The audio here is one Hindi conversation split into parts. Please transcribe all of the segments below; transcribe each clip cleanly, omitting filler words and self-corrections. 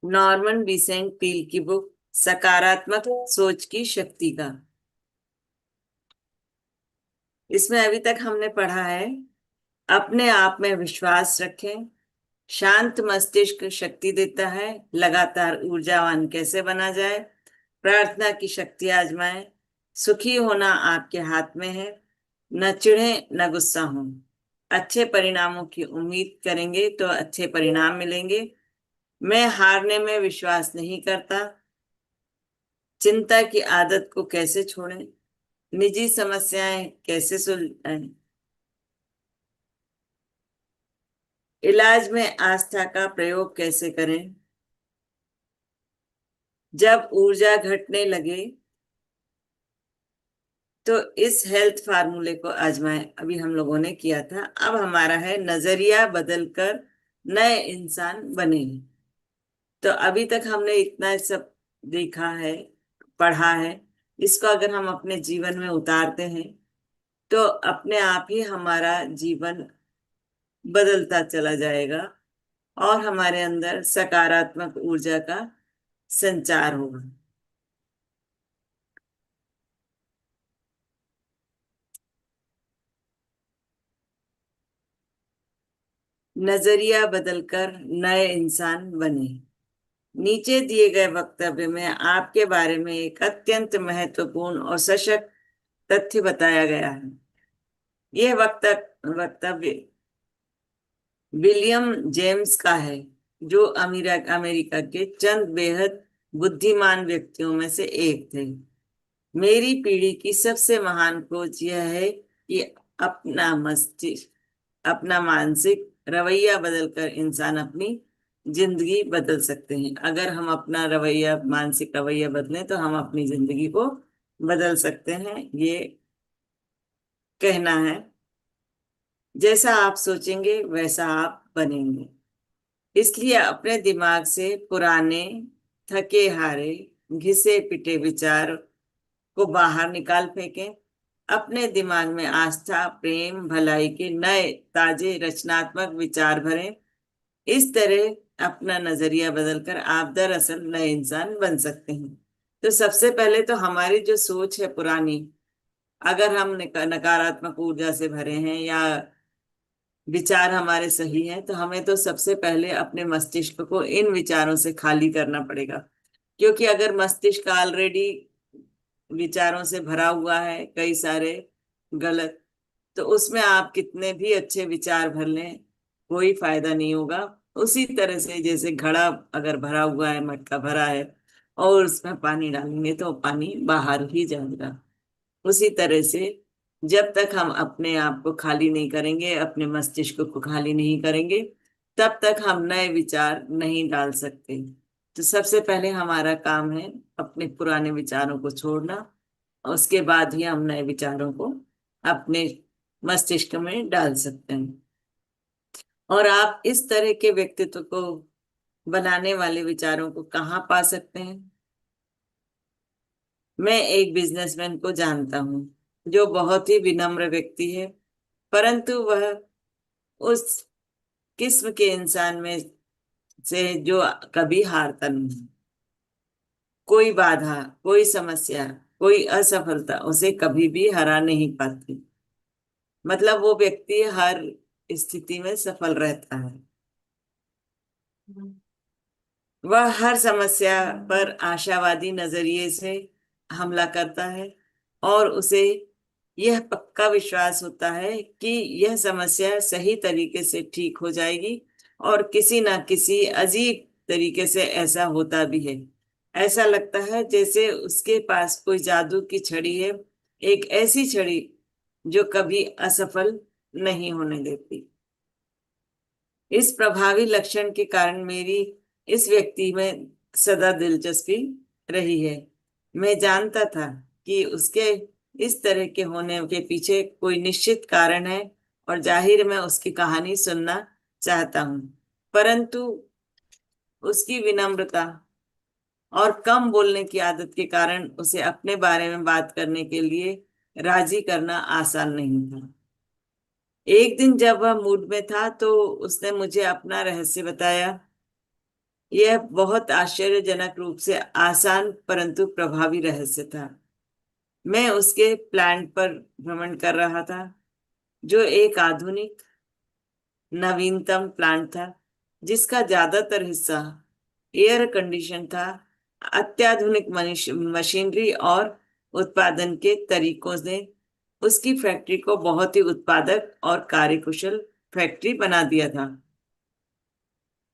नॉर्मन विसेंट पील की बुक सकारात्मक सोच की शक्ति का। इसमें अभी तक हमने पढ़ा है, अपने आप में विश्वास रखें, शांत मस्तिष्क शक्ति देता है, लगातार ऊर्जावान कैसे बना जाए, प्रार्थना की शक्ति आजमाएं, सुखी होना आपके हाथ में है, न चिढ़े न गुस्सा हो, अच्छे परिणामों की उम्मीद करेंगे तो अच्छे परिणाम मिलेंगे, मैं हारने में विश्वास नहीं करता, चिंता की आदत को कैसे छोड़ें, निजी समस्याएं कैसे सुलझाएं, इलाज में आस्था का प्रयोग कैसे करें, जब ऊर्जा घटने लगे तो इस हेल्थ फार्मूले को आजमाएं। अभी हम लोगों ने किया था। अब हमारा है नजरिया बदलकर नए इंसान बने। तो अभी तक हमने इतना सब देखा है, पढ़ा है। इसको अगर हम अपने जीवन में उतारते हैं तो अपने आप ही हमारा जीवन बदलता चला जाएगा और हमारे अंदर सकारात्मक ऊर्जा का संचार होगा। नजरिया बदलकर नए इंसान बने। नीचे दिए गए वक्तव्य में आपके बारे में एक अत्यंत महत्वपूर्ण और सशक्त तथ्य बताया गया है। यह वक्तव्य विलियम जेम्स का है, जो अमेरिका के चंद बेहद बुद्धिमान व्यक्तियों में से एक थे। मेरी पीढ़ी की सबसे महान खोज यह है कि अपना मस्तिष्क, अपना मानसिक रवैया बदलकर इंसान अपनी जिंदगी बदल सकते हैं। अगर हम अपना रवैया, मानसिक रवैया बदलें तो हम अपनी जिंदगी को बदल सकते हैं, ये कहना है। जैसा आप सोचेंगे वैसा आप बनेंगे। इसलिए अपने दिमाग से पुराने, थके हारे, घिसे पिटे विचार को बाहर निकाल फेंकें। अपने दिमाग में आस्था, प्रेम, भलाई के नए ताजे रचनात्मक विचार भरें। इस तरह अपना नजरिया बदलकर आप दरअसल नए इंसान बन सकते हैं। तो सबसे पहले तो हमारी जो सोच है पुरानी, अगर हम नकारात्मक ऊर्जा से भरे हैं या विचार हमारे सही हैं, तो हमें तो सबसे पहले अपने मस्तिष्क को इन विचारों से खाली करना पड़ेगा। क्योंकि अगर मस्तिष्क ऑलरेडी विचारों से भरा हुआ है, कई सारे गलत, तो उसमें आप कितने भी अच्छे विचार भर लें, कोई फायदा नहीं होगा। उसी तरह से जैसे घड़ा अगर भरा हुआ है, मटका भरा है और उसमें पानी डालेंगे तो पानी बाहर ही जाएगा। उसी तरह से जब तक हम अपने आप को खाली नहीं करेंगे, अपने मस्तिष्क को खाली नहीं करेंगे, तब तक हम नए विचार नहीं डाल सकते। तो सबसे पहले हमारा काम है अपने पुराने विचारों को छोड़ना, उसके बाद ही हम नए विचारों को अपने मस्तिष्क में डाल सकते हैं। और आप इस तरह के व्यक्तित्व को बनाने वाले विचारों को कहाँ पा सकते हैं? मैं एक बिजनेसमैन को जानता हूँ जो बहुत ही विनम्र व्यक्ति है, परंतु वह उस किस्म के इंसान में से जो कभी हारता नहीं। कोई बाधा, कोई समस्या, कोई असफलता उसे कभी भी हरा नहीं पाती। मतलब वो व्यक्ति हर स्थिति में सफल रहता है। वह हर समस्या पर आशावादी नजरिए से हमला करता है और उसे यह पक्का विश्वास होता है कि यह समस्या सही तरीके से ठीक हो जाएगी, और किसी ना किसी अजीब तरीके से ऐसा होता भी है। ऐसा लगता है जैसे उसके पास कोई जादू की छड़ी है, एक ऐसी छड़ी जो कभी असफल नहीं होने देती। इस प्रभावी लक्षण के कारण मेरी इस व्यक्ति में सदा दिलचस्पी रही है। मैं जानता था कि उसके इस तरह के होने के पीछे कोई निश्चित कारण है, और जाहिर मैं उसकी कहानी सुनना चाहता हूँ। परंतु उसकी विनम्रता और कम बोलने की आदत के कारण उसे अपने बारे में बात करने के लिए राजी करना आसान नहीं था। एक दिन जब वह मूड में था तो उसने मुझे अपना रहस्य बताया। यह बहुत आश्चर्यजनक रूप से आसान परंतु प्रभावी रहस्य था। मैं उसके प्लांट पर भ्रमण कर रहा था, जो एक आधुनिक नवीनतम प्लांट था, जिसका ज्यादातर हिस्सा एयर कंडीशन था। अत्याधुनिक मशीनरी और उत्पादन के तरीकों ने उसकी फैक्ट्री को बहुत ही उत्पादक और कार्यकुशल फैक्ट्री बना दिया था।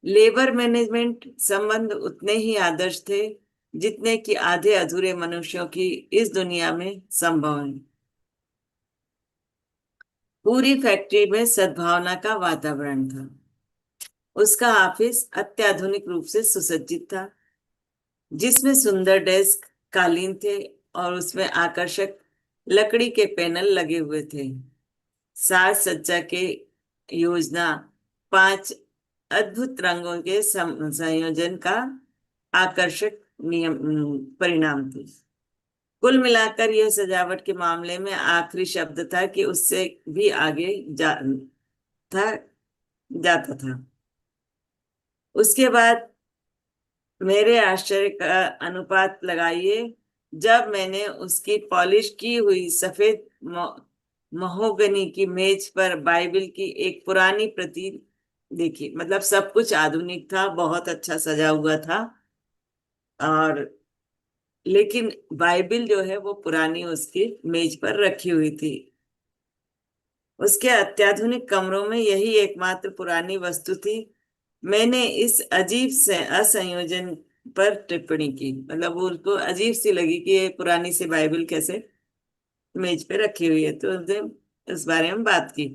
लेबर मैनेजमेंट संबंध उतने ही आदर्श थे जितने कि आधे अधूरे मनुष्यों की इस दुनिया में संभव है। पूरी फैक्ट्री में सद्भावना का वातावरण था। उसका ऑफिस अत्याधुनिक रूप से सुसज्जित था, जिसमें सुंदर डेस्क, कालीन थे और उसमें आकर्षक लकड़ी के पैनल लगे हुए थे। साज सज्जा के योजना 5 अद्भुत रंगों के संयोजन का आकर्षक परिणाम थी। कुल मिलाकर यह सजावट के मामले में आखिरी शब्द था कि उससे भी आगे था जाता था। उसके बाद मेरे आश्चर्य का अनुपात लगाइए जब मैंने उसकी पॉलिश की हुई सफेद महोगनी की मेज पर बाइबल की एक पुरानी प्रति देखी। मतलब सब कुछ आधुनिक था, बहुत अच्छा सजा हुआ था, और लेकिन बाइबल जो है वो पुरानी उसकी मेज पर रखी हुई थी। उसके अत्याधुनिक कमरों में यही एकमात्र पुरानी वस्तु थी। मैंने इस अजीब से असंयोजन पर टिप्पणी की। मतलब वो उसको अजीब सी लगी कि ये पुरानी सी बाइबल कैसे मेज पे रखी हुई है, तो उसने इस बारे में बात की।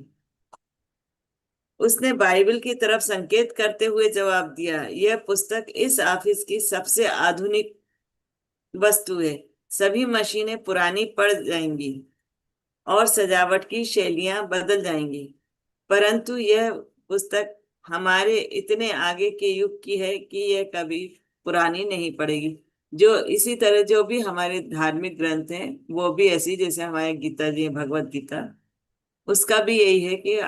उसने बाइबल की तरफ संकेत करते हुए जवाब दिया, यह पुस्तक इस ऑफिस की सबसे आधुनिक वस्तु है। सभी मशीनें पुरानी पड़ जाएंगी और सजावट की शैलियां बदल जाएंगी, परंतु यह पुस्तक हमारे इतने आगे के युग की है कि यह कभी पुरानी नहीं पड़ेगी। जो इसी तरह जो भी हमारे धार्मिक ग्रंथ हैं वो भी ऐसी, जैसे हमारे गीता जी, भगवत गीता, उसका भी यही है कि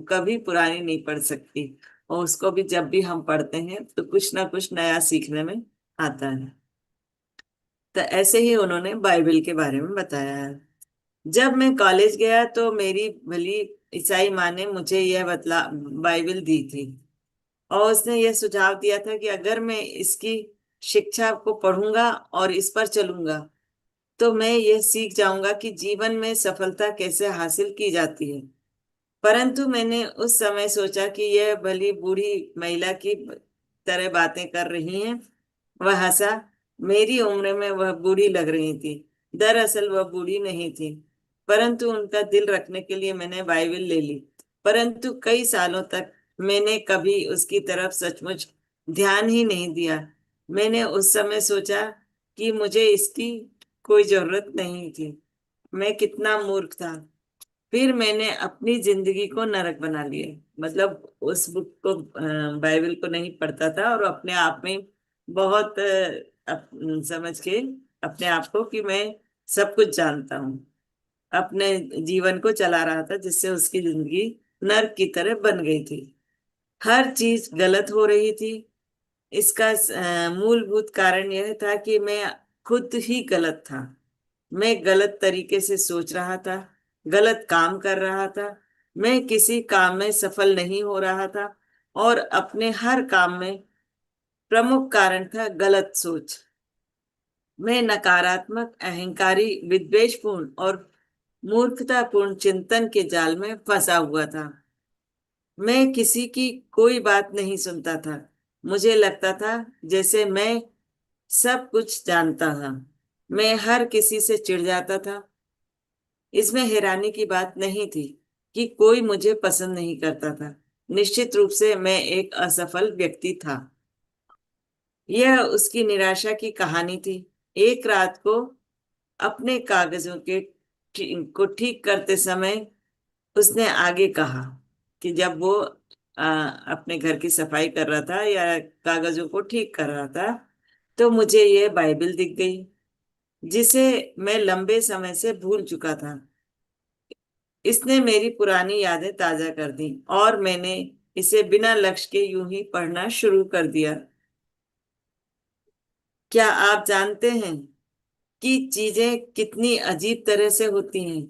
कभी पुरानी नहीं पड़ सकती, और उसको भी जब भी हम पढ़ते हैं तो कुछ ना कुछ नया सीखने में आता है। तो ऐसे ही उन्होंने बाइबल के बारे में बताया है। जब मैं कॉलेज गया तो मेरी भली ईसाई माँ ने मुझे यह बतला बाइबल दी थी, और उसने यह सुझाव दिया था कि अगर मैं इसकी शिक्षा को पढ़ूंगा और इस पर चलूंगा तो मैं यह सीख जाऊंगा कि जीवन में सफलता कैसे हासिल की जाती है। परंतु मैंने उस समय सोचा कि यह भली बूढ़ी महिला की तरह बातें कर रही हैं। वह हंसा। मेरी उम्र में वह बूढ़ी लग रही थी। दरअसल वह बूढ़ी नहीं थी, परंतु उनका दिल रखने के लिए मैंने बाइबल ले ली। परंतु कई सालों तक मैंने कभी उसकी तरफ सचमुच ध्यान ही नहीं दिया। मैंने उस समय सोचा कि मुझे इसकी कोई जरूरत नहीं थी। मैं कितना मूर्ख था। फिर मैंने अपनी जिंदगी को नरक बना लिया। मतलब उस बुक को, बाइबल को नहीं पढ़ता था और अपने आप में बहुत समझ के अपने आप को कि मैं सब कुछ जानता हूँ, अपने जीवन को चला रहा था, जिससे उसकी जिंदगी नर्क की तरह बन गई थी। हर चीज गलत हो रही थी। इसका मूलभूत कारण यह था कि मैं खुद ही गलत था। मैं गलत तरीके से सोच रहा था, गलत काम कर रहा था। मैं किसी काम में सफल नहीं हो रहा था, और अपने हर काम में प्रमुख कारण था गलत सोच। मैं नकारात्मक, अहंकारी, विद्वेषपूर्ण और मूर्खतापूर्ण चिंतन के जाल में फंसा हुआ था। मैं किसी की कोई बात नहीं सुनता था। मुझे लगता था जैसे मैं सब कुछ जानता था। मैं हर किसी से चिढ़ जाता था। इसमें हैरानी की बात नहीं थी कि कोई मुझे पसंद नहीं करता था। निश्चित रूप से मैं एक असफल व्यक्ति था। यह उसकी निराशा की कहानी थी। एक रात को अपने कागजों को ठीक करते समय उसने आगे कहा कि जब वो अपने घर की सफाई कर रहा था या कागजों को ठीक कर रहा था, तो मुझे यह बाइबल दिख गई, जिसे मैं लंबे समय से भूल चुका था। इसने मेरी पुरानी यादें ताजा कर दी और मैंने इसे बिना लक्ष्य के यूं ही पढ़ना शुरू कर दिया। क्या आप जानते हैं कि चीजें कितनी अजीब तरह से होती हैं,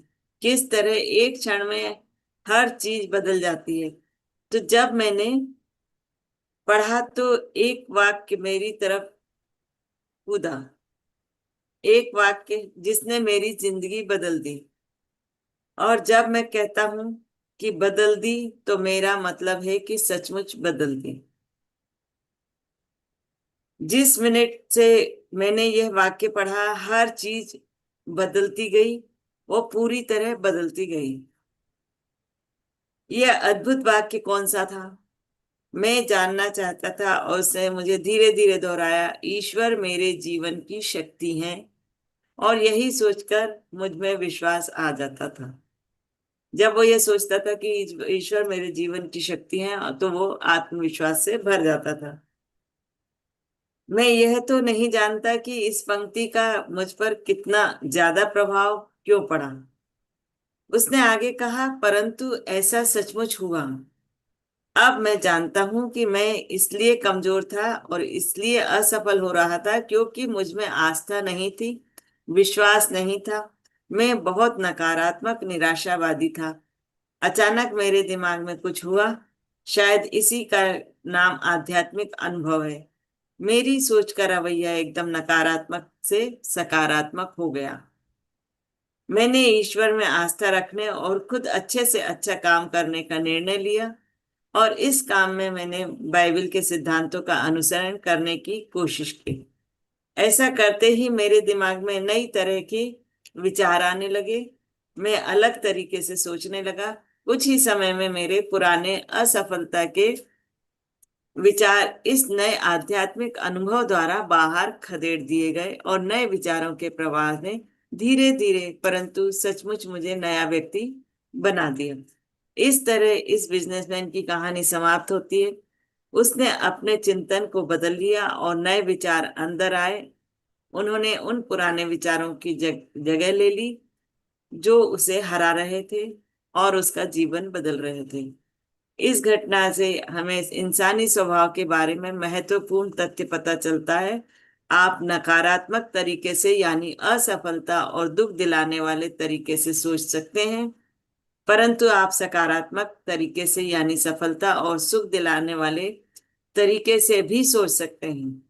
किस तरह एक क्षण में हर चीज बदल जाती है। तो जब मैंने पढ़ा तो एक वाक्य मेरी तरफ कूदा, एक वाक्य जिसने मेरी जिंदगी बदल दी। और जब मैं कहता हूं कि बदल दी, तो मेरा मतलब है कि सचमुच बदल दी। जिस मिनट से मैंने यह वाक्य पढ़ा, हर चीज बदलती गई, वो पूरी तरह बदलती गई। यह अद्भुत वाक्य कौन सा था, मैं जानना चाहता था, और उसने मुझे धीरे धीरे दोहराया, ईश्वर मेरे जीवन की शक्ति है। और यही सोचकर मुझ में विश्वास आ जाता था। जब वो ये सोचता था कि ईश्वर मेरे जीवन की शक्ति है, तो वो आत्मविश्वास से भर जाता था। मैं यह तो नहीं जानता कि इस पंक्ति का मुझ पर कितना ज्यादा प्रभाव क्यों पड़ा। उसने आगे कहा, परंतु ऐसा सचमुच हुआ। अब मैं जानता हूं कि मैं इसलिए कमजोर था और इसलिए असफल हो रहा था क्योंकि मुझ में आस्था नहीं थी, विश्वास नहीं था। मैं बहुत नकारात्मक निराशावादी था। अचानक मेरे दिमाग में कुछ हुआ, शायद इसी का नाम आध्यात्मिक अनुभव है। मेरी सोच का रवैया एकदम नकारात्मक से सकारात्मक हो गया। मैंने ईश्वर में आस्था रखने और खुद अच्छे से अच्छा काम करने का निर्णय लिया, और इस काम में मैंने बाइबल के सिद्धांतों का अनुसरण करने की कोशिश की। ऐसा करते ही मेरे दिमाग में नई तरह के विचार आने लगे। मैं अलग तरीके से सोचने लगा। कुछ ही समय में मेरे पुराने असफलता के विचार इस नए आध्यात्मिक अनुभव द्वारा बाहर खदेड़ दिए गए, और नए विचारों के प्रवाह ने धीरे धीरे परंतु सचमुच मुझे नया व्यक्ति बना दिया। इस तरह इस बिजनेसमैन की कहानी समाप्त होती है। उसने अपने चिंतन को बदल लिया और नए विचार अंदर आए। उन्होंने उन पुराने विचारों की जगह ले ली जो उसे हरा रहे थे और उसका जीवन बदल रहे थे। इस घटना से हमें इंसानी स्वभाव के बारे में महत्वपूर्ण तथ्य पता चलता है। आप नकारात्मक तरीके से यानी असफलता और दुख दिलाने वाले तरीके से सोच सकते हैं, परंतु आप सकारात्मक तरीके से यानी सफलता और सुख दिलाने वाले तरीके से भी सोच सकते हैं।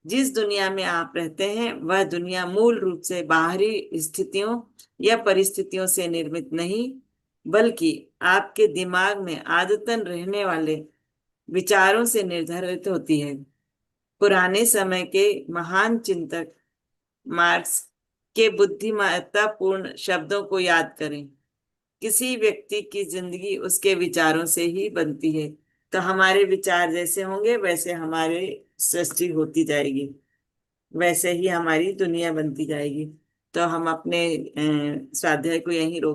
जिस दुनिया में आप रहते हैं, वह दुनिया मूल रूप से बाहरी स्थितियों या परिस्थितियों से निर्मित नहीं, बल्कि आपके दिमाग में आदतन रहने वाले विचारों से निर्धारित होती है। पुराने समय के महान चिंतक मार्क्स के बुद्धिमत्तापूर्ण शब्दों को याद करें, किसी व्यक्ति की जिंदगी उसके विचारों से ही बनती है। तो हमारे विचार जैसे होंगे वैसे हमारी सृष्टि होती जाएगी, वैसे ही हमारी दुनिया बनती जाएगी। तो हम अपने स्वाध्याय को यहीं रोक